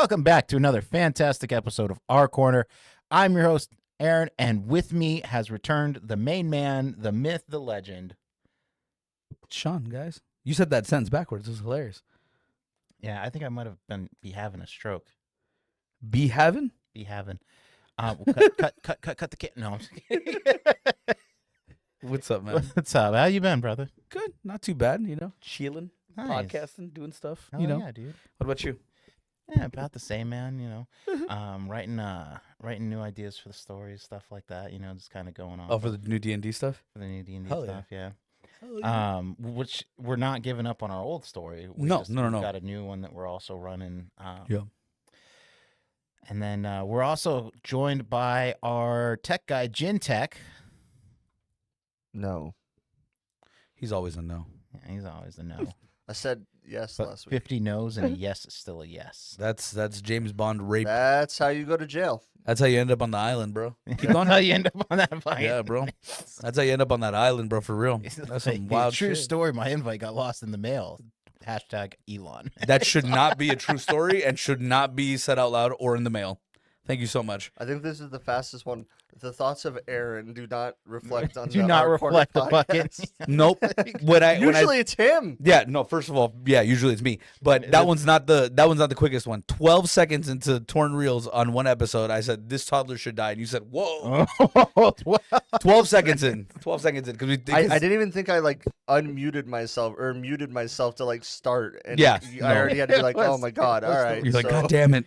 Welcome back to another fantastic episode of Our Corner. I'm your host, Aaron, and with me has returned the main man, the myth, the legend. Sean, guys. You said that sentence backwards. It was hilarious. Yeah, I think I might have be having a stroke. Be having? Be having. Cut the kid. No, I'm just kidding. What's up, man? What's up? How you been, brother? Good. Not too bad, chilling, Nice. podcasting, doing stuff, Oh, yeah, dude. What about you? Yeah, about the same, man. Writing new ideas for the stories, stuff like that. Just kind of going on. Oh, for the new D&D stuff? For the new D&D Hell stuff, yeah. Hell yeah. Which we're not giving up on our old story. No. We've got a new one that we're also running. Yeah. And then we're also joined by our tech guy, Gin Tech. No. He's always a no. Yeah, he's always a no. I said yes But last week. 50 no's and a yes is still a yes. That's James Bond rape. That's how you go to jail. That's how you end up on the island, bro. Keep going. How you end up on that fight. Yeah, bro. That's how you end up on that island, bro, for real. That's some wild True shit. story. My invite got lost in the mail. Hashtag Elon. That should not be a true story and should not be said out loud or in the mail. Thank you so much. I think this is the fastest one. The thoughts of Aaron do not reflect on Do the not Our Corner reflect the bucket. podcast. Nope. Usually it's him. Yeah, no, first of all, yeah, usually it's me. But that one's not the quickest one. 12 seconds into Torn Reels on one episode, I said, this toddler should die. And you said, whoa. 12 seconds in. 12 seconds in. I didn't even think I unmuted myself or muted myself to start. And Yeah, I already had to be like, It was- oh my God, all right. You're like, so- God damn it.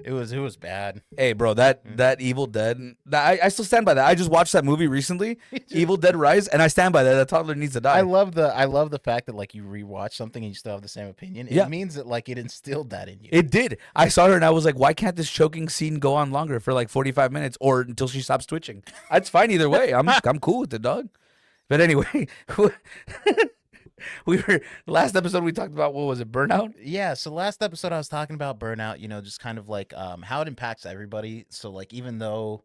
It was bad. Hey, bro, that Evil Dead, I still stand by that. I just watched that movie recently, Evil Dead Rise, and I stand by that. That toddler needs to die. I love the fact that you rewatch something and you still have the same opinion. It Yeah. means that it instilled that in you. It did. I saw her and I was like, why can't this choking scene go on longer for 45 minutes or until she stops twitching? That's fine either way. I'm cool with the dog. But anyway, last episode we talked about, what was it, burnout? Yeah, so last episode I was talking about burnout, just kind of how it impacts everybody. So even though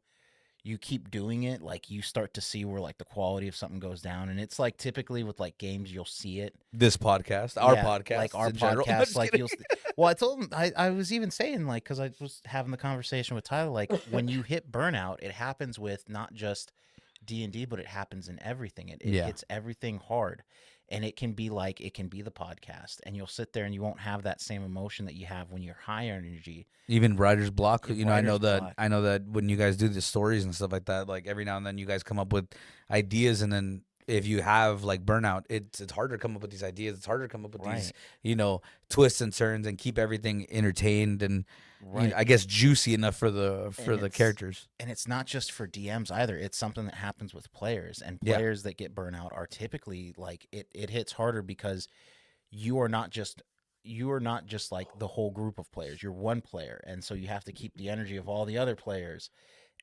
you keep doing it, you start to see where the quality of something goes down. And it's typically with games, you'll see it. This podcast, our Yeah, podcast, our in general. I'm podcast, just kidding. well, I told him, I was even saying, because I was having the conversation with Tyler, when you hit burnout, it happens with not just D&D, but it happens in everything. It Yeah. hits everything hard. And it can be the podcast, and you'll sit there and you won't have that same emotion that you have when you're high energy. Even writer's block. Yeah, I know writer's block. that when you guys do the stories and stuff like that, every now and then you guys come up with ideas, and then if you have burnout, it's harder to come up with these ideas. It's harder to come up with these, twists and turns and keep everything entertained and I guess juicy enough for the characters. And it's not just for DMs either. It's something that happens with players, and Yeah. players that get burnout are typically it hits harder because you are not just the whole group of players. You're one player, and so you have to keep the energy of all the other players.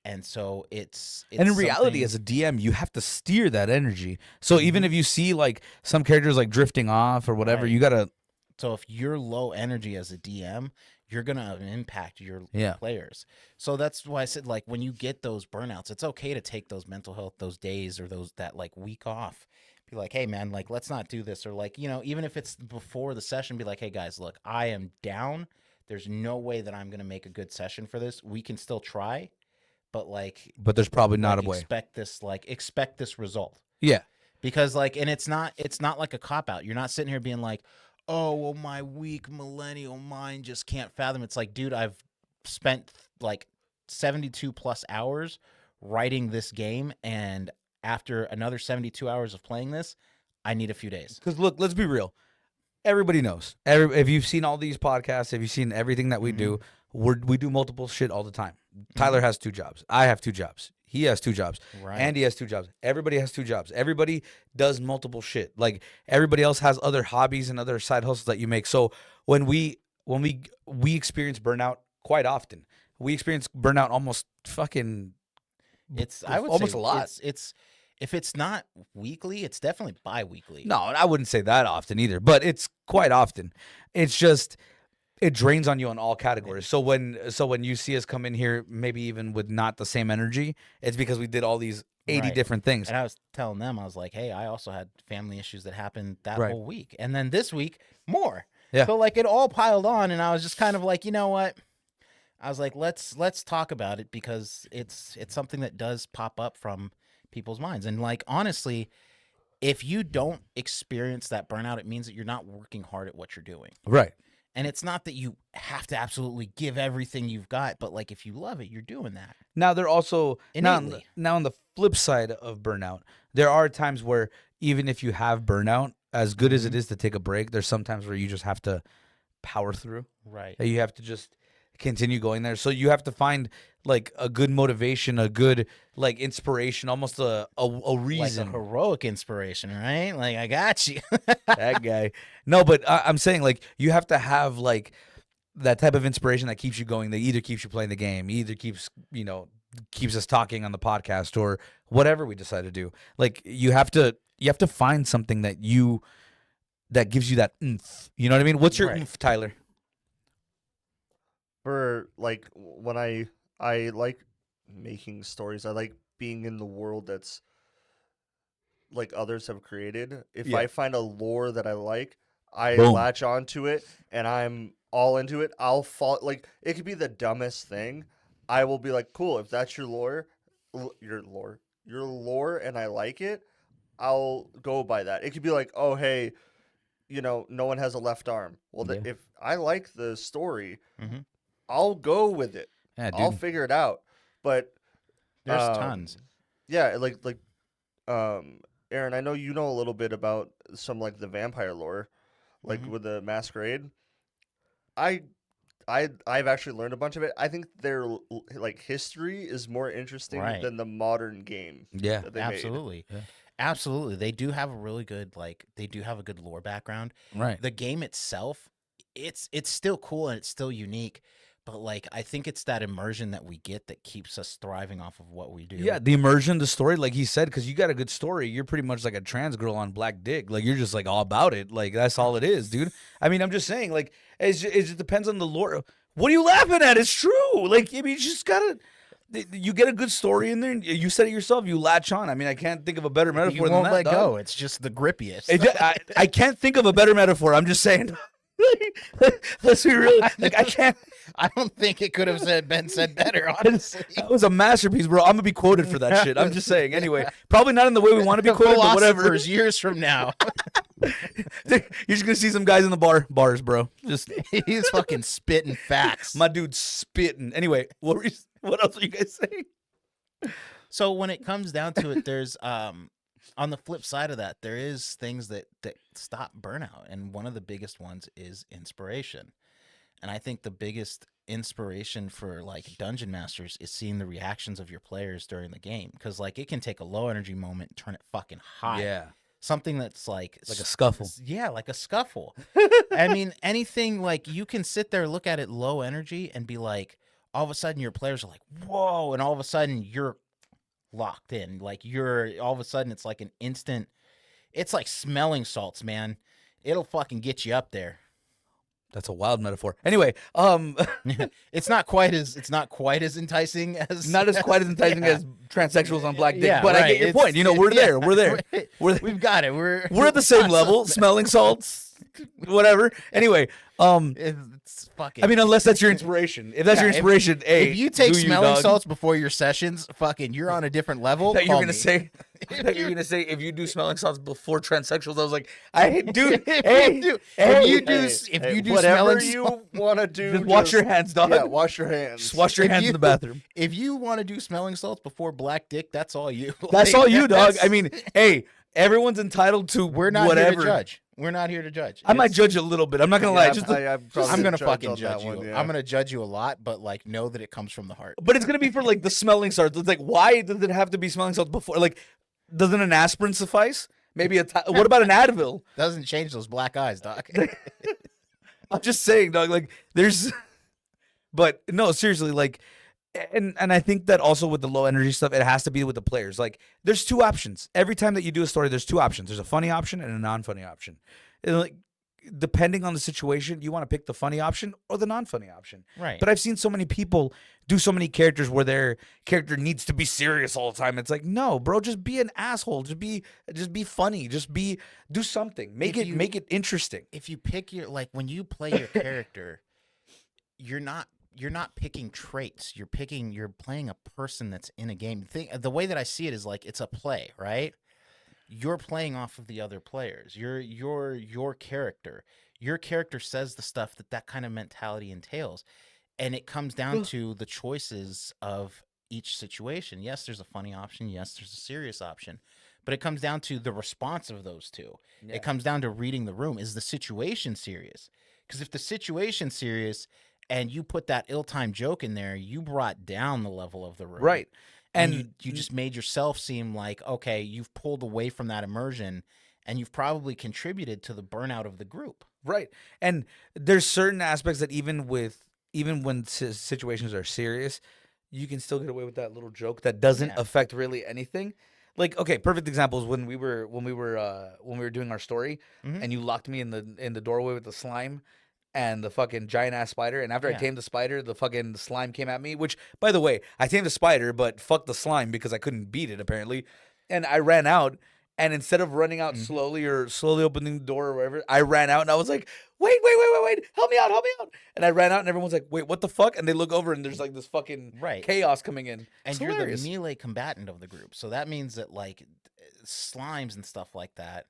And so it's And in reality, something- as a DM, you have to steer that energy. So even if you see some characters drifting off or whatever, Right. you gotta. So if you're low energy as a DM, you're gonna impact your Yeah. players. So that's why I said when you get those burnouts, it's okay to take those mental health, those days or that week off. Be like, hey man, let's not do this, or even if it's before the session, be like, hey guys, look, I am down. There's no way that I'm gonna make a good session for this. We can still try, but But there's probably not a way. expect this result. Yeah. Because and it's not like a cop out. You're not sitting here being like, oh well, my weak millennial mind just can't fathom. It's dude, I've spent 72 plus hours writing this game, and after another 72 hours of playing this, I need a few days. Because look, let's be real. Everybody knows. If you've seen all these podcasts, if you've seen everything that we do, we do multiple shit all the time. Tyler has 2 jobs. I have 2 jobs. He has 2 jobs. Right. Andy has 2 jobs. Everybody has 2 jobs. Everybody does multiple shit. Everybody else has other hobbies and other side hustles that you make. So when we experience burnout quite often, we experience burnout almost fucking. I would almost say a lot. It's if it's not weekly, it's definitely bi-weekly. No, I wouldn't say that often either, but it's quite often. It's just it drains on you on all categories. So when you see us come in here, maybe even with not the same energy, it's because we did all these 80 Right. different things. And I was telling them, I was like, hey, I also had family issues that happened that Right. whole week. And then this week, more. Yeah. So, like, it all piled on. And I was just kind of like, you know what? I was like, let's talk about it because it's something that does pop up from people's minds. And like honestly, if you don't experience that burnout, it means that you're not working hard at what you're doing. Right. And it's not that you have to absolutely give everything you've got, but like if you love it, you're doing that. Now they're also Innately. now on the flip side of burnout, there are times where even if you have burnout, as good as it is to take a break, there's sometimes where you just have to power through. Right. That you have to just continue going there. So you have to find like a good motivation, a good like inspiration, almost a Like reason. a heroic inspiration, right? Like I got you. That guy. No, but I'm saying like you have to have like that type of inspiration that keeps you going. That either keeps you playing the game, either keeps us talking on the podcast, or whatever we decide to do. Like you have to find something that gives you that oomph. You know what I mean? What's your Right. oomph, Tyler? For like when I like making stories. I like being in the world that's like others have created. If Yeah. I find a lore that I like, I Boom. latch onto it and I'm all into it. I'll fall like it could be the dumbest thing. I will be like, cool, if that's your lore, your lore, and I like it, I'll go by that. It could be like, oh hey, no one has a left arm. Well, Yeah. if I like the story, Mhm. I'll go with it. Yeah, I'll dude. figure it out. But There's um, tons. yeah, Aaron, I know you know a little bit about some like the vampire lore, like Mhm. with the masquerade. I've actually learned a bunch of it. I think their like history is more interesting Right. than the modern game Yeah. that they made. Absolutely. Yeah. Absolutely. They do have a really good they do have a good lore background. Right. The game itself, it's still cool and it's still unique, but like I think it's that immersion that we get that keeps us thriving off of what we do. Yeah, the immersion, the story, like he said, because you got a good story. You're pretty much like a trans girl on Black Dick. Like you're just like all about it. Like that's all it is, dude. I mean, I'm just saying, like it just depends on the lore. What are you laughing at? It's true. Like I mean, you just gotta. You get a good story in there, and you said it yourself. You latch on. I mean, I can't think of a better metaphor You than won't that. let dog. go. It's just the grippiest. I can't think of a better metaphor. I'm just saying. Let's be real. Like I can't. I don't think it could have been said better, honestly. That was a masterpiece, bro. I'm gonna be quoted for that shit. I'm just saying. Anyway, probably not in the way we want to be quoted, but whatever. Philosophers years from now. You're just gonna see some guys in the bars, bro. Just He's fucking spitting facts. my dude's spitting. Anyway, what else are you guys saying? So when it comes down to it, there's on the flip side of that, there is things that stop burnout, and one of the biggest ones is inspiration. And I think the biggest inspiration for like dungeon masters is seeing the reactions of your players during the game, because like it can take a low energy moment and turn it fucking high. Yeah, Something that's like like a scuffle. Yeah, like a scuffle. I mean, anything like you can sit there, look at it low energy, and be like, all of a sudden your players are like, whoa, and all of a sudden you're locked in. Like all of a sudden it's like an instant. It's like smelling salts, man. It'll fucking get you up there. That's a wild metaphor. Anyway, It's not quite as enticing as not as quite as enticing Yeah. as transsexuals on Black Dick, Yeah, but I right. get your It's- point. You know, we're yeah. there. We're there. We've got it. We're We're at the same level. Smelling salts, whatever. Anyway, It's fucking. I mean, unless that's your inspiration. If that's Yeah, your inspiration, if you take do smelling dog. salts before your sessions, fucking, you're on a different level. I thought you Call were gonna me. say. I thought you were gonna say if you do smelling salts before transsexuals. I was like, dude, If hey, you do- hey, if you do whatever smelling you want to do, just wash your hands, dog. Yeah, wash your hands. Just wash your If hands in you- the bathroom. If you want to do smelling salts before Black Dick, that's all you. That's Like, all you, dog. that's- I mean, hey, everyone's entitled to we're not whatever. here to judge. We're not here to judge. I might It's- judge a little bit. I'm not gonna lie. Yeah, Just I'm probably I'm gonna judge fucking on judge that you. one, yeah. I'm gonna judge you a lot, but like know that it comes from the heart. but it's gonna be for like the smelling salts. It's like, why does it have to be smelling salts before? Like, doesn't an aspirin suffice? Maybe what about an Advil? Doesn't change those black eyes, doc. I'm just saying, dog. Like, there's, but no, seriously, like, and I think that also with the low energy stuff, it has to be with the players. Like, there's two options every time that you do a story. There's two options. There's a funny option and a non-funny option. And like, depending on the situation, you want to pick the funny option or the non-funny option. Right. But I've seen so many people do so many characters where their character needs to be serious all the time. It's like, no, bro, just be an asshole. Just be funny. Do something. Make it interesting. if you pick your when you play your character, you're not picking traits. You're playing a person that's in a game. The way that I see it is like it's a play, right? You're playing off of the other players. Your character. Your character says the stuff that kind of mentality entails, and it comes down to the choices of each situation. Yes, there's a funny option. Yes, there's a serious option, but it comes down to the response of those two. Yeah. It comes down to reading the room. Is the situation serious? Because if the situation's serious and you put that ill-timed joke in there, you brought down the level of the room. Right. And And you just made yourself seem like, okay, you've pulled away from that immersion and you've probably contributed to the burnout of the group. right. And there's certain aspects that even when situations are serious, you can still get away with that little joke that doesn't Yeah. affect really anything. Like, okay, perfect example is when we were doing our story, Mhm. and you locked me in the doorway with the slime and the fucking giant ass spider. And after I Yeah. tamed the spider, the fucking slime came at me. Which, by the way, I tamed the spider, but fuck the slime because I couldn't beat it apparently. And I ran out. And instead of running out Mhm. slowly or slowly opening the door or whatever, I ran out and I was like, wait, help me out. And I ran out and everyone's like, wait, what the fuck? And they look over and there's like this fucking Right. chaos coming in. And It's you're hilarious. the melee combatant of the group. So that means that like slimes and stuff like that,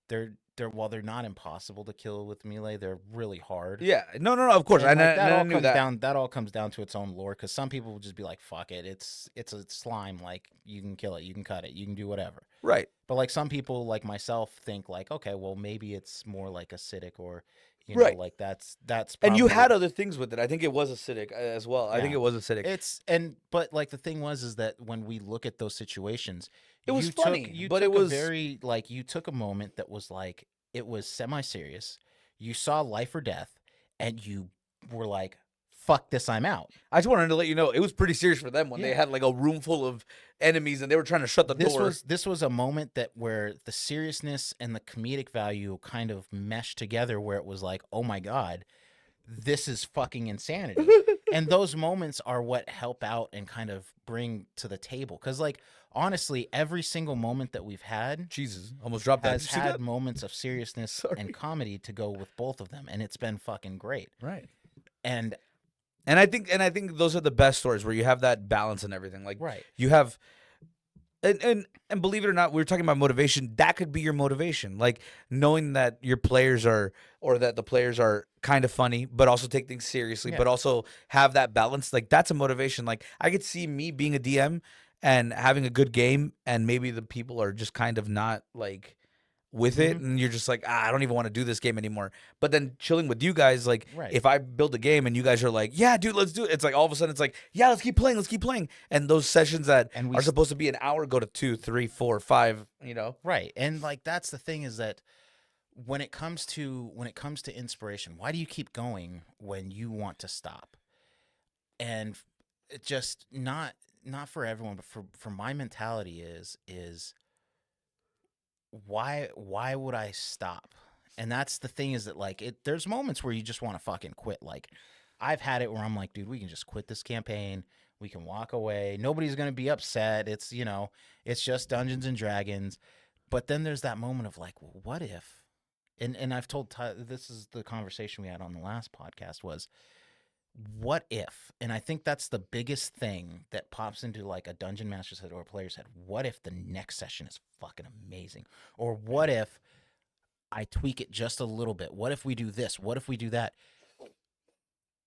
they're while they're not impossible to kill with melee, they're really hard. Yeah, no, of course. And like, I knew that. that all comes down to its own lore, because some people will just be like, fuck it, it's a slime, like you can kill it, you can cut it, you can do whatever. Right. But like some people like myself think like, okay, well maybe it's more like acidic, or Right. like that's And you probably- had other things with it. I think it was acidic as well. I think Yeah. it was acidic. But like the thing is that when we look at those situations, It was you funny, took, but it took was- a very like you took a moment that was like it was semi-serious. You saw life or death, and you were like, "Fuck this, I'm out." I just wanted to let you know it was pretty serious for them when they Yeah. had like a room full of enemies and they were trying to shut the door. This was a moment that where the seriousness and the comedic value kind of meshed together, where it was like, "Oh my god, this is fucking insanity." And those moments are what help out and kind of bring to the table, because like honestly, every single moment that we've had Jesus, almost dropped that. has Did you see had that? moments of seriousness Sorry. and comedy to go with both of them, and it's been fucking great. Right. And And I think those are the best stories where you have that balance and everything. Like right, you have and believe it or not, we were talking about motivation. That could be your motivation. Like knowing that your players are or that the players are kind of funny, but also take things seriously, Yeah. but also have that balance. Like that's a motivation. Like I could see me being a DM and having a good game, and maybe the people are just kind of not like with it, and you're just like, I don't even want to do this game anymore. But then chilling with you guys, like Right. if I build a game and you guys are like, yeah, dude, let's do it. It's like all of a sudden it's like, yeah, let's keep playing. And those sessions that And we are s- supposed to be an hour go to 2, 3, 4, 5. You know, right, and like that's the thing, is that when it comes to inspiration, why do you keep going when you want to stop? And it just not for everyone, but for my mentality is why would I stop? And that's the thing, is that like there's moments where you just want to fucking quit. Like I've had it where I'm like, dude, we can just quit this campaign. We can walk away. Nobody's going to be upset. It's, it's just Dungeons and Dragons. But then there's that moment of like, well, what if? And I've told this is the conversation we had on the last podcast, was what if? And I think that's the biggest thing that pops into like a dungeon master's head or a player's head. What if the next session is fucking amazing? Or what if I tweak it just a little bit? What if we do this? What if we do that?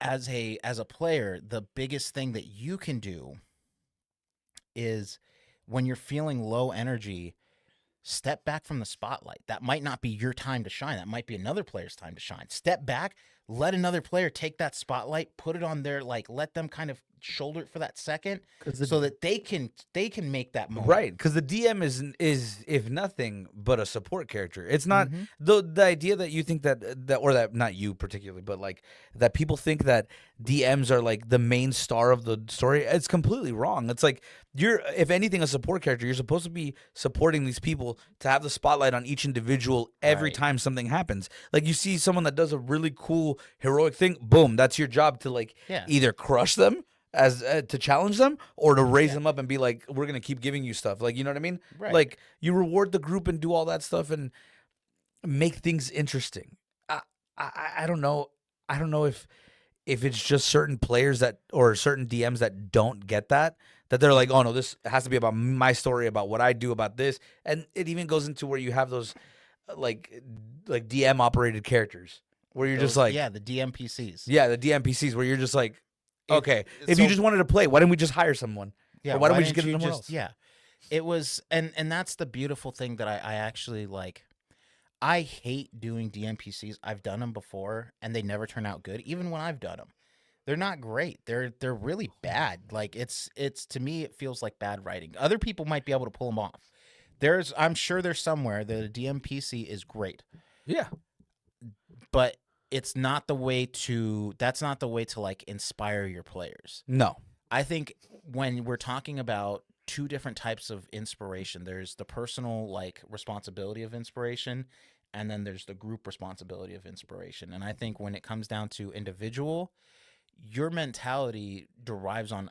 As a player, the biggest thing that you can do is, when you're feeling low energy, step back from the spotlight. That might not be your time to shine. That might be another player's time to shine. Step back, let another player take that spotlight, put it on their, like, let them kind of shoulder it for that second, so that they can make that moment. right? Because the DM is if nothing but a support character. It's not Mhm. the idea that you think that or that, not you particularly, but like that people think that DMs are like the main star of the story. It's completely wrong. It's like you're, if anything, a support character. You're supposed to be supporting these people to have the spotlight on each individual every Right. time something happens. Like you see someone that does a really cool heroic thing, boom, that's your job to like Yeah. either crush them as to challenge them, or to raise Yeah. them up and be like, we're gonna keep giving you stuff. Like, you know what I mean? Right. Like you reward the group and do all that stuff and make things interesting. I don't know. I don't know if it's just certain players that or certain DMs that don't get that they're like, oh no, this has to be about my story, about what I do, about this, and it even goes into where you have those like DM operated characters where you're just like, yeah, the DMPCs. yeah, the DMPCs where you're just like, It- okay, if so- you just wanted to play, why didn't we just hire someone? Yeah, Or why don't we just didn't get you them somewhere else? Yeah, it was, and that's the beautiful thing that I actually like. I hate doing DMPCs. I've done them before, and they never turn out good. Even when I've done them, they're not great. They're really bad. Like it's to me, it feels like bad writing. Other people might be able to pull them off. I'm sure there's somewhere that a DMPC is great, Yeah. but it's not the way to. That's not the way to like inspire your players. No. I think when we're talking about two different types of inspiration, there's the personal like responsibility of inspiration, and then there's the group responsibility of inspiration. And I think when it comes down to individual, your mentality derives on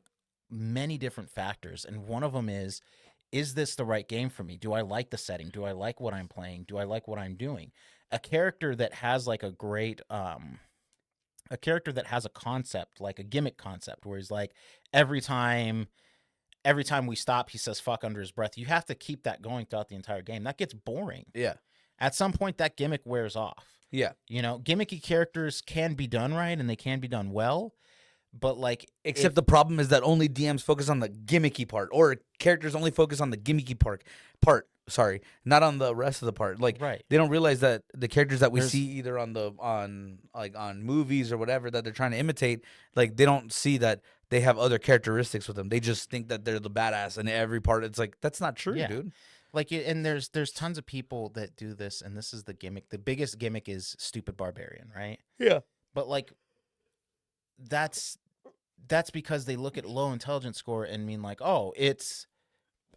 many different factors, and one of them is this the right game for me? Do I like the setting? Do I like what I'm playing? Do I like what I'm doing? A character that has like a great a character that has a concept, like a gimmick concept, where he's like, every time we stop, he says fuck under his breath. You have to keep that going throughout the entire game. That gets boring. Yeah. At some point, that gimmick wears off. Yeah. You know, gimmicky characters can be done right and they can be done well, but like, Except the problem is that only DMs focus on the gimmicky part, or characters only focus on the gimmicky part. Sorry, not on the rest of the part. Like, Right. they don't realize that the characters that we There's- see either on movies or whatever that they're trying to imitate, like they don't see that they have other characteristics with them. They just think that they're the badass in every part. It's like, that's not true, Yeah. dude. like, and there's tons of people that do this, and this is the gimmick. The biggest gimmick is stupid barbarian, right? Yeah. But like, that's because they look at low intelligence score and mean like, oh,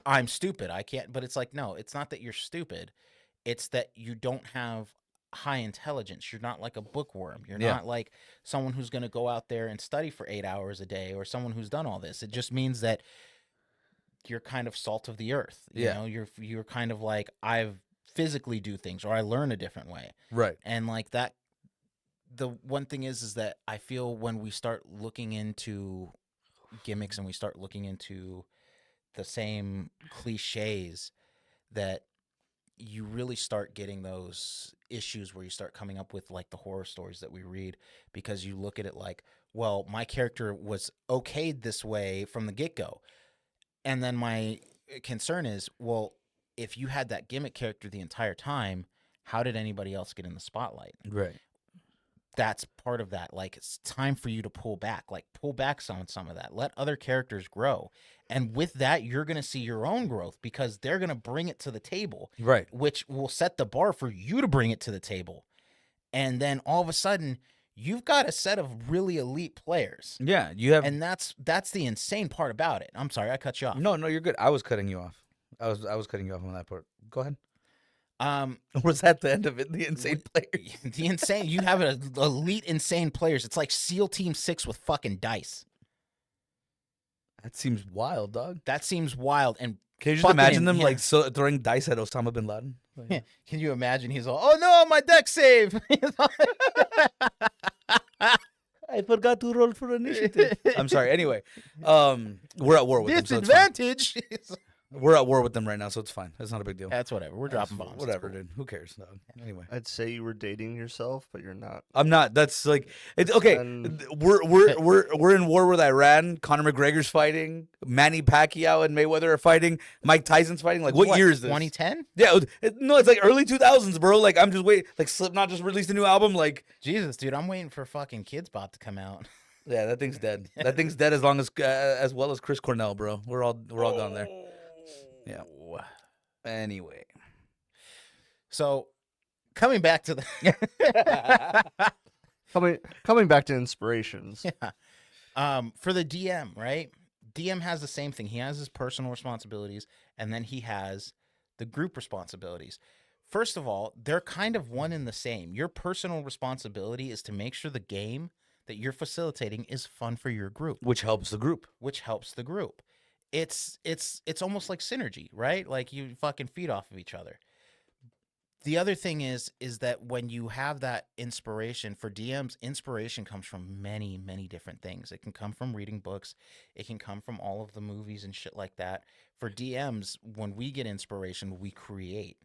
I'm stupid, I can't. But it's like, no, it's not that you're stupid. It's that you don't have high intelligence. You're not like a bookworm. You're Yeah. not like someone who's going to go out there and study for 8 hours a day, or someone who's done all this. It just means that you're kind of salt of the earth. You Yeah. know, you're kind of like, I physically do things, or I learn a different way. Right. And like that, the one thing is that I feel when we start looking into gimmicks and we start looking into the same cliches, that you really start getting those issues where you start coming up with like the horror stories that we read, because you look at it like, well, my character was okayed this way from the get-go. And then my concern is, well, if you had that gimmick character the entire time, how did anybody else get in the spotlight? Right. That's part of that. Like, it's time for you to pull back. Like, pull back some of that. Let other characters grow. And with that, you're going to see your own growth, because they're going to bring it to the table, Right. which will set the bar for you to bring it to the table. And then all of a sudden, you've got a set of really elite players. Yeah. You have And that's the insane part about it. I'm sorry, I cut you off. no, you're good. I was cutting you off. I was cutting you off on that part. Go ahead. Was that the end of it? The insane players. The insane, you have an elite insane players. It's like SEAL Team 6 with fucking dice. That seems wild, dog. That seems wild. And Can you just fucking imagine them yeah. like throwing dice at Osama bin Laden? Like, Can you imagine? He's all, oh no, my deck save. I forgot to roll for initiative. I'm sorry. Anyway, we're at war with them. So it's fine. Disadvantage. We're at war with them right now, so it's fine. It's not a big deal. That's whatever. We're dropping bombs. It's Whatever, cool. dude. Who cares? Dog? Anyway, I'd say you were dating yourself, but you're not. I'm not. That's like it's okay. And- We're in war with Iran. Conor McGregor's fighting. Manny Pacquiao and Mayweather are fighting. Mike Tyson's fighting. Like what year is this? 2010? Yeah, no, it's like early 2000s, bro. Like I'm just waiting. Like Slipknot just released a new album. Like Jesus, dude, I'm waiting for fucking Kids Bop to come out. yeah, that thing's dead. That thing's dead as well as Chris Cornell, bro. We're all gone there. Yeah. Anyway, So, coming back to the Coming back to inspirations. for the DM, right? DM has the same thing. He has his personal responsibilities, and then he has the group responsibilities. First of all, they're kind of one and the same. Your personal responsibility is to make sure the game that you're facilitating is fun for your group, which helps the group. which helps the group. It's almost like synergy, right? Like you fucking feed off of each other. the other thing is that when you have that inspiration for DMs, inspiration comes from many, many different things. It can come from reading books. It can come from all of the movies and shit like that. For DMs, when we get inspiration, we create.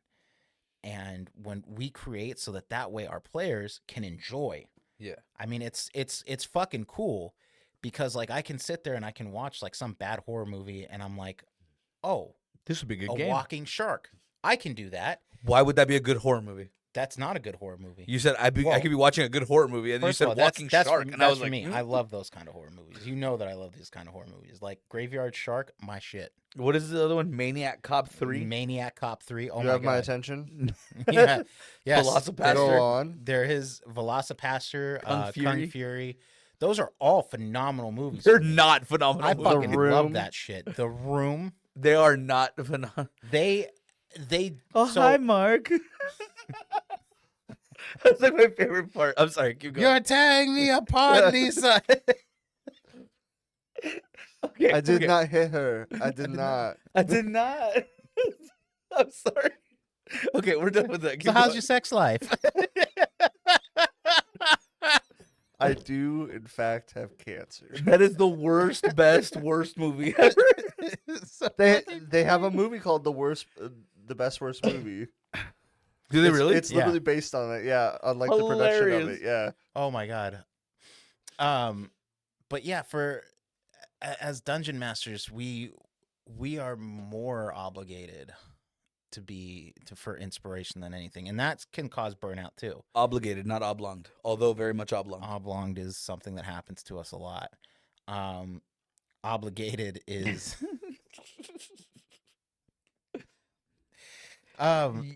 And when we create so that way our players can enjoy. Yeah. I mean, it's fucking cool because like I can sit there and I can watch like some bad horror movie and I'm like, oh, This would be a good a game. walking shark. I can do that. Why would that be a good horror movie? That's not a good horror movie. You said I Well, could be watching a good horror movie, and then you First of said all, walking shark, and I that's was for like, me. I love those kind of horror movies. You know that I love these kind of horror movies. Like Graveyard Shark, my shit. what is the other one? Maniac Cop 3? Maniac Cop 3. Oh you my have my god. attention. Yeah. Yes. Go Velocipaster. on. There is Velocipaster, Kung Fury. Kung Fury. Those are all phenomenal movies. They're for me. not phenomenal I movies. fucking Room. love that shit. The Room. They are not phenomenal. They Oh, so, hi, Mark. That's like my favorite part. I'm sorry, keep going. You're tearing me apart, Lisa. Okay, I did okay. not hit her. I did not. I did not. I'm sorry. Okay, we're done with that. So Keep how's going. your sex life? I do, in fact, have cancer. That is the worst, worst movie ever. So They fucking they have a crazy. movie called the best worst movie. Do they It's- really? It's Yeah. literally based on it. Yeah, on like the production of Hilarious. it. Yeah. Oh my god. But yeah, as dungeon masters, we are more obligated for inspiration than anything, and that can cause burnout too. Obligated, not oblonged, although very much oblong. Oblonged is something that happens to us a lot. Obligated is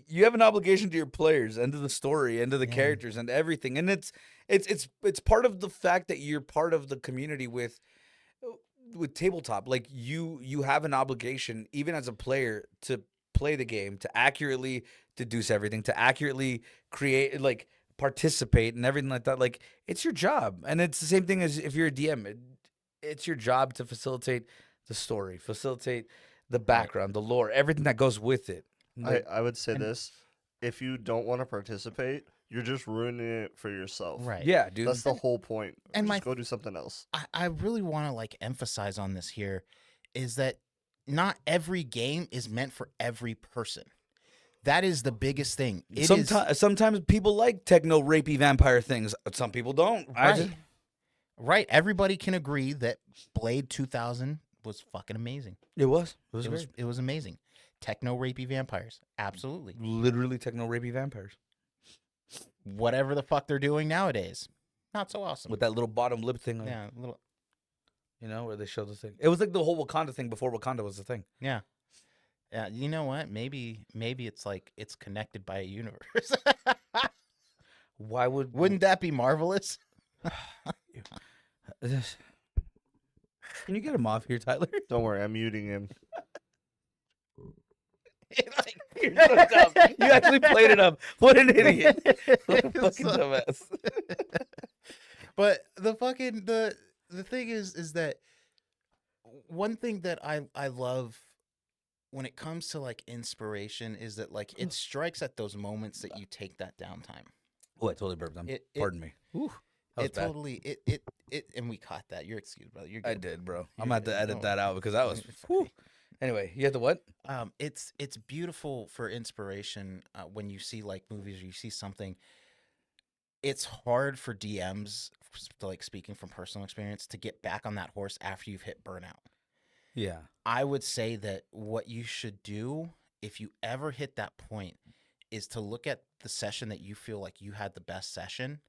You have an obligation to your players and to the story and to the Yeah. characters and everything, and it's part of the fact that you're part of the community with tabletop. Like you have an obligation even as a player to play the game, to accurately deduce everything, to accurately create, like participate and everything like that. Like it's your job, and it's the same thing as if you're a DM. It's your job to facilitate the story, facilitate the background, the lore, everything that goes with it. I would say and- this: if you don't want to participate, you're just ruining it for yourself. right. Yeah, dude. That's the whole point. and just my- go do something else. I really want to like emphasize on this here is that not every game is meant for every person. That is the biggest thing. It is Sometimes people like techno rapey vampire things. Some people don't. right. Right. Everybody can agree that Blade 2000 was fucking amazing. It was It was amazing. Techno rapey vampires. Absolutely. literally techno rapey vampires Whatever the fuck they're doing nowadays. Not so awesome. with that little bottom lip thing. On, yeah, little you know, where they show the thing. It was like the whole Wakanda thing before Wakanda was the thing. yeah. Yeah, you know what? Maybe it's like it's connected by a universe. Why would Wouldn't that be marvelous? this? Can you get him off here, Tyler? Don't worry, I'm muting him. You're so dumb. You actually played it up. What an idiot! What a fucking So- dumbass. But the fucking the thing is that one thing that I love when it comes to like inspiration is that like it strikes at those moments that you take that downtime. Oh, I totally burped. Pardon me. Ooh, that was It bad. totally it and we caught that. You're excused, brother. You're I good. did, bro. I'm You're gonna have good. to edit No, that out because that was. it's Whew. okay. Anyway, you had the what? It's beautiful for inspiration when you see like movies or you see something. It's hard for DMs, like speaking from personal experience, to get back on that horse after you've hit burnout. Yeah. I would say that what you should do if you ever hit that point is to look at the session that you feel like you had the best session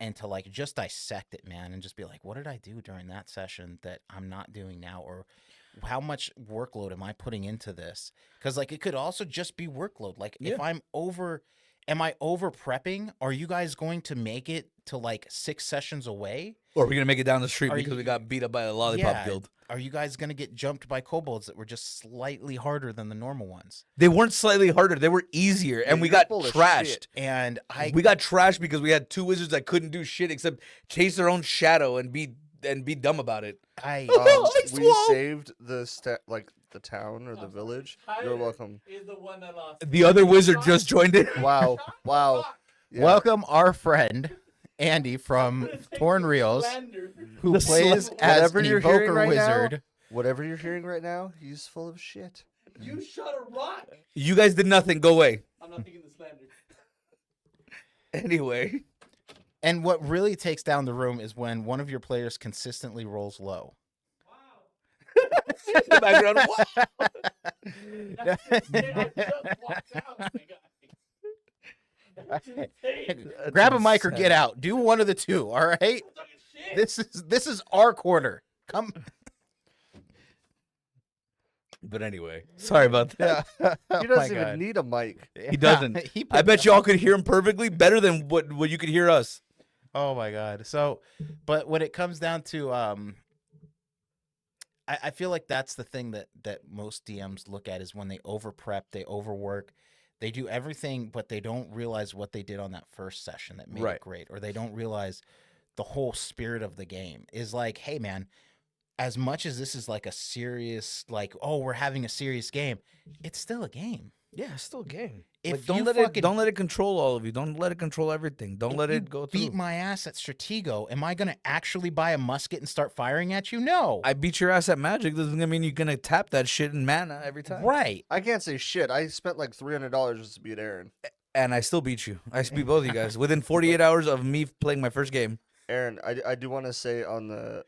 and to like just dissect it, man, and just be like, what did I do during that session that I'm not doing now? Or how much workload am I putting into this? Because like it could also just be workload. Like if Yeah. am I over prepping? Are you guys going to make it to like 6 sessions away? Or are we gonna make it down the street Are because you- we got beat up by a lollipop Yeah. guild? Are you guys going to get jumped by kobolds that were just slightly harder than the normal ones? They weren't slightly harder; they were easier, and Yeah, we you're got full of trashed. shit. And We got trashed because we had 2 wizards that couldn't do shit except chase their own shadow and be and be dumb about it. I We saved the town or the village. You're welcome. Is the one that lost. The other wizard just joined in. Wow. Wow. Yeah. welcome our friend Andy from Torn Reels, who The plays slut. as Whatever an you're hearing evoker right now, wizard. Whatever you're hearing right now, he's full of shit. You shot a rock. You guys did nothing. Go away. I'm not thinking the slander. Anyway. And what really takes down the room is when one of your players consistently rolls low. In the background. What? I just walked out, my guy. Grab a mic or get out. Do one of the two. All right. This is our quarter. Come. But anyway, sorry about that. He doesn't even need a mic. He doesn't. I bet y'all could hear him perfectly better than what you could hear us. Oh my god. So, but when it comes down to I feel like that's the thing that most DMs look at is when they over prep, they overwork, they do everything, but they don't realize what they did on that first session that made it great, or they don't realize the whole spirit of the game is like, hey man, as much as this is like a serious, like, oh, we're having a serious game, it's still a game. Yeah, it's still a game. If Like, you don't let it control all of you. Don't let it control everything. Don't let it go through. beat my ass at Stratego, am I gonna actually buy a musket and start firing at you? No. I beat your ass at Magic. Doesn't mean you're gonna tap that shit in mana every time. Right. I can't say shit. I spent like $300 just to beat Aaron. And I still beat you. I beat both of you guys within 48 hours of me playing my first game. Aaron, I do want to say on the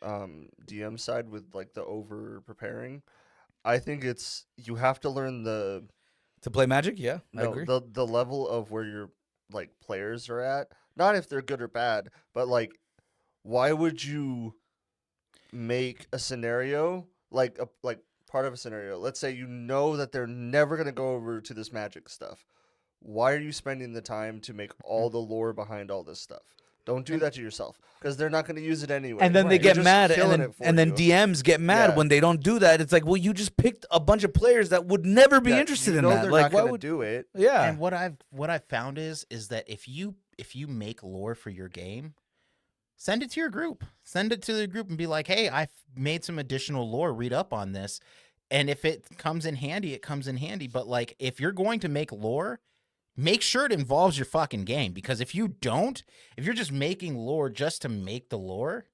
DM side with like the over preparing, I think it's you have to learn the To play Magic, yeah, I no, agree. the level of where your like players are at. Not if they're good or bad, but like why would you make a scenario like part of a scenario? Let's say you know that they're never gonna go over to this Magic stuff. Why are you spending the time to make all the lore behind all this stuff? Don't do that to yourself because they're not going to use it anyway. And then they You're get just mad, killing it for and then you. DMs get mad Yeah. when they don't do that. It's like, well, you just picked a bunch of players that would never be Yeah, interested you in know that. They're Like, not why going to would? do it. Yeah, And what I've found is that if you make lore for your game, send it to your group. Send it to the group and be like, hey, I've made some additional lore. Read up on this. And if it comes in handy, it comes in handy. But like, if you're going to make lore, make sure it involves your fucking game. Because if you don't, if you're just making lore just to make the lore,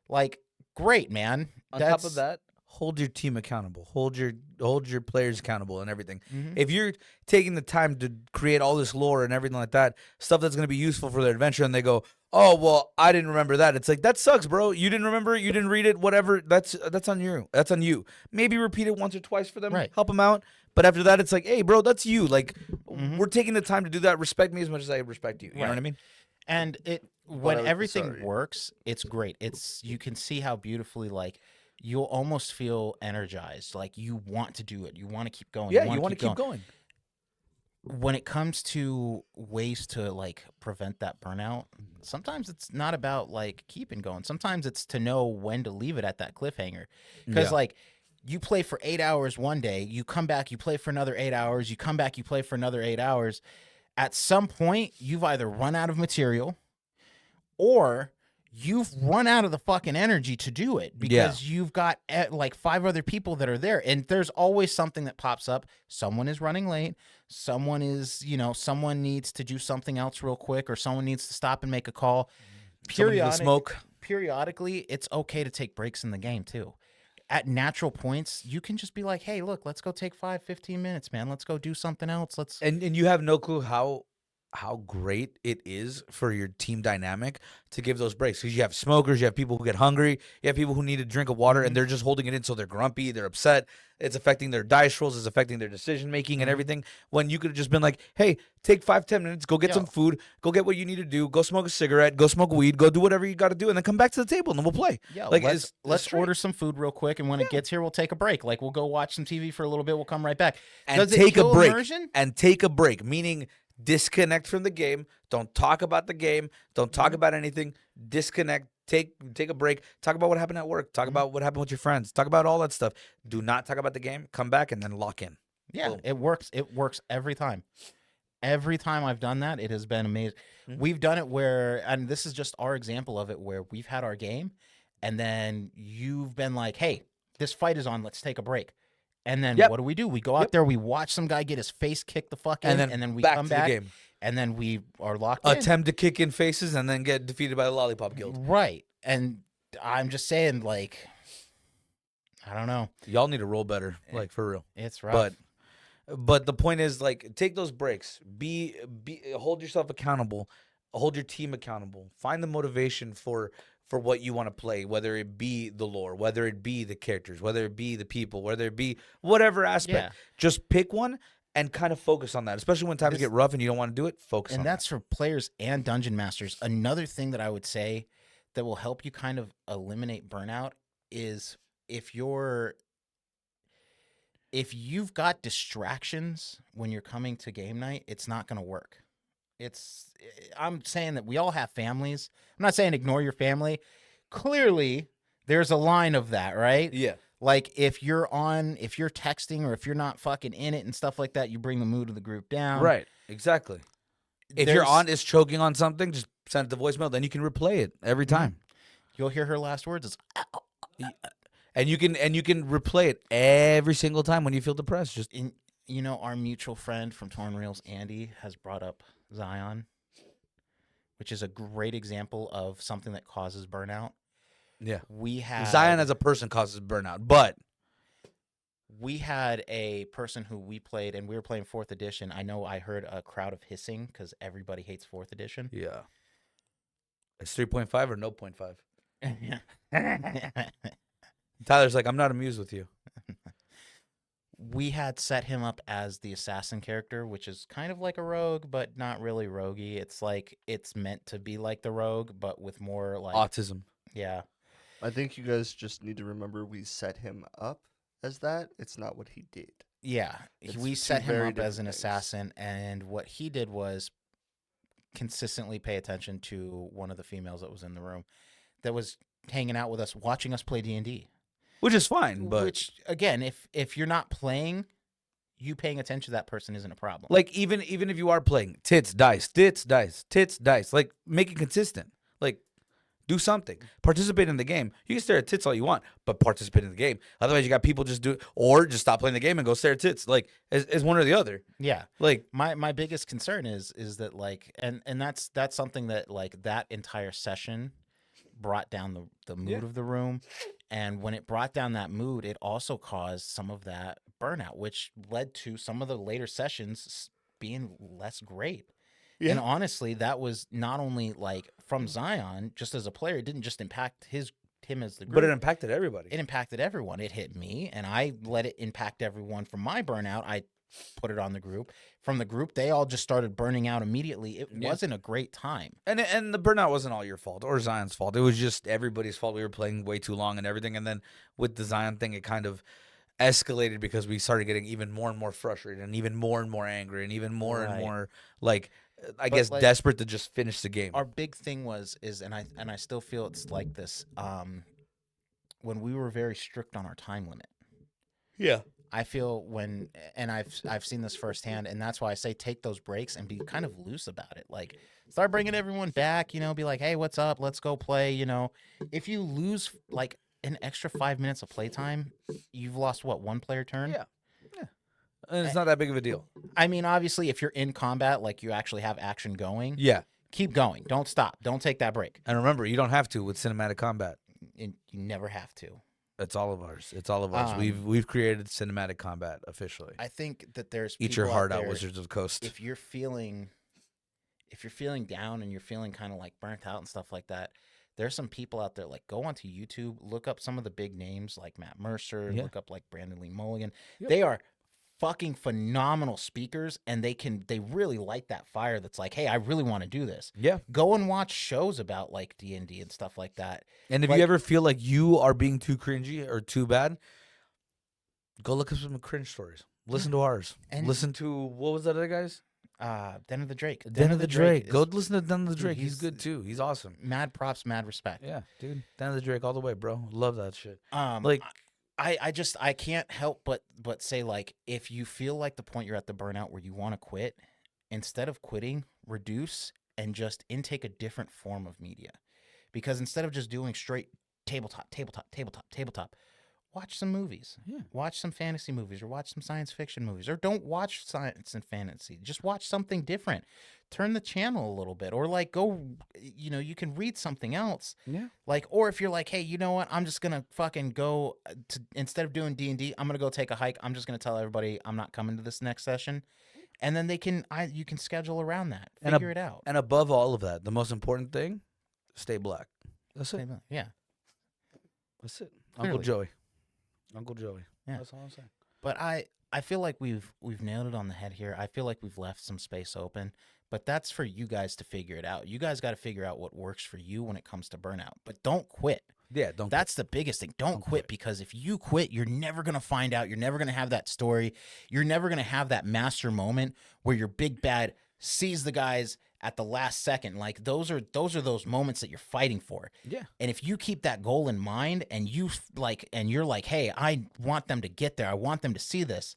like, great, man. on top of that, hold your team accountable. Hold your players accountable and everything. Mhm. If you're taking the time to create all this lore and everything like that, stuff that's going to be useful for their adventure, and they go, oh, well, I didn't remember that. It's like, that sucks, bro. You didn't remember it. You didn't read it. Whatever. That's on you. That's on you. Maybe repeat it once or twice for them. Right. Help them out. But after that, it's like, hey, bro, that's you. Like, Mhm. we're taking the time to do that. Respect me as much as I respect you. You know what I mean? And when Whatever, everything sorry. works, it's great. You can see how beautifully, like, you'll almost feel energized. Like, you want to do it. You want to keep going. Yeah, you want to keep going. When it comes to ways to like prevent that burnout, sometimes it's not about like keeping going. Sometimes it's to know when to leave it at that cliffhanger. Because Yeah. like you play for 8 hours one day, you come back, you play for another 8 hours, you come back, you play for another 8 hours. At some point, you've either run out of material or you've run out of the fucking energy to do it because you've got like 5 other people that are there. And there's always something that pops up. Someone is running late. Someone is, someone needs to do something else real quick, or someone needs to stop and make a call. Somebody needs to smoke. Periodically, it's okay to take breaks in the game too. At natural points, you can just be like, hey, look, let's go take 5-15 minutes, man. Let's go do something else. And you have no clue how great it is for your team dynamic to give those breaks, because you have smokers, you have people who get hungry, you have people who need a drink of water, and they're just holding it in, so they're grumpy, they're upset. It's affecting their dice rolls, it's affecting their decision making and everything. When you could have just been like, hey, take 5-10 minutes, go get some food, go get what you need to do, go smoke a cigarette, go smoke weed, go do whatever you got to do, and then come back to the table and then we'll play. Yeah, Like, let's order some food real quick, and when it gets here, we'll take a break. Like, we'll go watch some TV for a little bit. We'll come right back. And Does it take a kill break. immersion? And take a break, meaning disconnect from the game. Don't talk about the game. Don't talk about anything. Disconnect. Take a break. Talk about what happened at work. Talk about what happened with your friends. Talk about all that stuff. Do not talk about the game. Come back and then lock in. Yeah, Boom. it works. It works every time. Every time I've done that, it has been amazing. Mhm. We've done it where, and this is just our example of it, where we've had our game, and then you've been like, hey, this fight is on, let's take a break. And then Yep. what do? We go out there, we watch some guy get his face kicked the fuck in, And then we back come to the back, game. and then we are locked in. Attempt to kick in faces and then get defeated by the Lollipop Guild. Right. And I'm just saying, like, I don't know. Y'all need to roll better, like for real. It's rough. But the point is, like, take those breaks. Be hold yourself accountable. Hold your team accountable. Find the motivation for what you want to play, whether it be the lore, whether it be the characters, whether it be the people, whether it be whatever aspect. Yeah. Just pick one and kind of focus on that. Especially when times get rough and you don't want to do it, focus on and that. that's for players and dungeon masters. Another thing that I would say that will help you kind of eliminate burnout is if you've got distractions when you're coming to game night, it's not going to work. I'm saying that we all have families. I'm not saying ignore your family. Clearly, there's a line of that, right? Yeah. Like if you're texting or if you're not fucking in it and stuff like that, you bring the mood of the group down. Right. Exactly. If your aunt is choking on something, just send it to voicemail. Then you can replay it every time. You'll hear her last words is, And you can replay it every single time when you feel depressed. Just our mutual friend from Torn Reels, Andy, has brought up Zion, which is a great example of something that causes burnout. yeah. We had Zion as a person causes burnout, but we had a person who we played, and we were playing 4th edition. I know I heard a crowd of hissing because everybody hates 4th edition. yeah, it's 3.5 or no 0.5. Tyler's like, I'm not amused with you. We had set him up as the assassin character, which is kind of like a rogue, but not really roguey. It's like it's meant to be like the rogue, but with more like Autism. yeah. I think you guys just need to remember we set him up as that. It's not what he did. Yeah, It's we two set him very up as an different things. assassin, and what he did was consistently pay attention to one of the females that was in the room, that was hanging out with us, watching us play D&D. Which is fine, but Which again, if you're not playing, you paying attention to that person isn't a problem. like even if you are playing tits, dice, tits, dice, tits, dice, like make it consistent. Like do something. Participate in the game. You can stare at tits all you want, but participate in the game. Otherwise, you got people just do it, or just stop playing the game and go stare at tits. Like it's one or the other. yeah, Like my biggest concern is that like and that's something that like that entire session brought down the mood of the room, and when it brought down that mood, it also caused some of that burnout, which led to some of the later sessions being less great. And honestly, that was not only like from Zion, just as a player, it didn't just impact him as the group, but it impacted everybody. it impacted everyone. It hit me, and I let it impact everyone. From my burnout, I put it on the group. From the group, they all just started burning out immediately. It wasn't a great time. And the burnout wasn't all your fault or Zion's fault. It was just everybody's fault. We were playing way too long and everything. And then with the Zion thing, it kind of escalated because we started getting even more and more frustrated and even more angry and even more and Right. more like I guess like, desperate to just finish the game. Our big thing and I still feel it's like this. When we were very strict on our time limit. Yeah. I feel and I've seen this firsthand, and that's why I say take those breaks and be kind of loose about it. Like start bringing everyone back, be like, hey, what's up? Let's go play. If you lose like an extra 5 minutes of playtime, you've lost what, 1 player turn? Yeah. And it's not that big of a deal. I mean, obviously, if you're in combat, like you actually have action going, Yeah. keep going. Don't stop. Don't take that break. And remember, you don't have to with cinematic combat. And you never have to. It's all of ours. It's all of ours. We've created cinematic combat officially. I think that there's Eat your people heart out, there, Wizards of the Coast. If you're feeling down and you're feeling kind of like burnt out and stuff like that, there's some people out there, like go onto YouTube, look up some of the big names like Matt Mercer, look up like Brandon Lee Mulligan. Yep. They are fucking phenomenal speakers, and they really light that fire that's like, hey, I really want to do this. Yeah. Go and watch shows about like D&D and stuff like that. And if Like- you ever feel like you are being too cringy or too bad, go look up some cringe stories. Listen to ours. And- listen to, what was that other guy's? Den of the Drake. Den of the Drake. is Go listen to Den of the Drake. He's he's- good too. He's awesome. mad props, mad respect. Yeah, dude. Den of the Drake all the way, bro. Love that shit. Like I can't help but say, like, if you feel like the point you're at the burnout where you want to quit, instead of quitting, reduce and just intake a different form of media. Because instead of just doing straight tabletop. Watch some movies. Yeah. Watch some fantasy movies or watch some science fiction movies. Or don't watch science and fantasy. Just watch something different. Turn the channel a little bit. Or like go, you can read something else. Yeah. Like, or if you're like, hey, you know what? I'm just going to fucking go to, instead of doing D&D, I'm going to go take a hike. I'm just going to tell everybody I'm not coming to this next session. And then you can schedule around that. Figure it out. And above all of that, the most important thing, stay black. That's it. Yeah. That's it. Clearly. Uncle Joey. Yeah. That's all I'm saying. But I feel like we've nailed it on the head here. I feel like we've left some space open, but that's for you guys to figure it out. You guys got to figure out what works for you when it comes to burnout. But don't quit. Yeah, don't. That's the biggest thing. Don't quit, because if you quit, you're never going to find out. You're never going to have that story. You're never going to have that master moment where your big bad sees the guys at the last second. Like those are those moments that you're fighting for. Yeah. And if you keep that goal in mind and you're like, hey, I want them to get there. I want them to see this.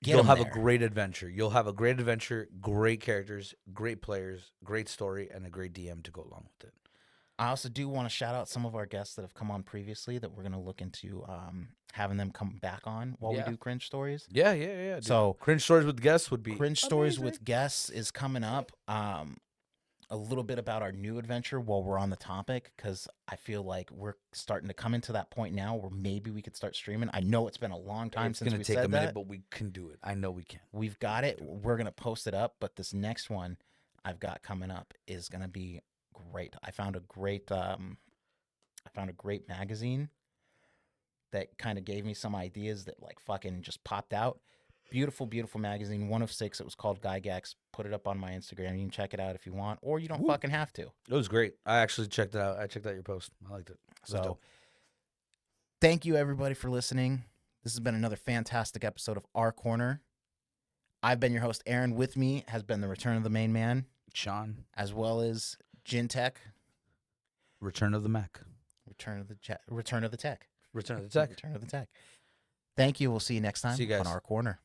You'll have a great adventure. You'll have a great adventure, great characters, great players, great story, and a great DM to go along with it. I also do want to shout out some of our guests that have come on previously that we're going to look into having them come back on while we do cringe stories. Yeah. Dude. So cringe stories with guests would be cringe stories with guests is coming up. A little bit about our new adventure while we're on the topic, because I feel like we're starting to come into that point now where maybe we could start streaming. I know it's been a long time since we said that. It's going to take a minute, but we can do it. I know we can. We've got it. We're going to post it up, but this next one I've got coming up is going to be great. I found a great magazine that kind of gave me some ideas that like fucking just popped out. Beautiful, beautiful magazine. 1 of 6. It was called Gygax. Put it up on my Instagram. You can check it out if you want, or you don't fucking have to. It was great. I actually checked it out. I checked out your post. I liked it. So thank you everybody for listening. This has been another fantastic episode of Our Corner. I've been your host, Aaron. With me has been the return of the main man, Sean. as well as Tech. Return of the Mac. Return of the Tech. Return of the Tech. Return of the Tech. Thank you. We'll see you next time See you guys. on Our Corner.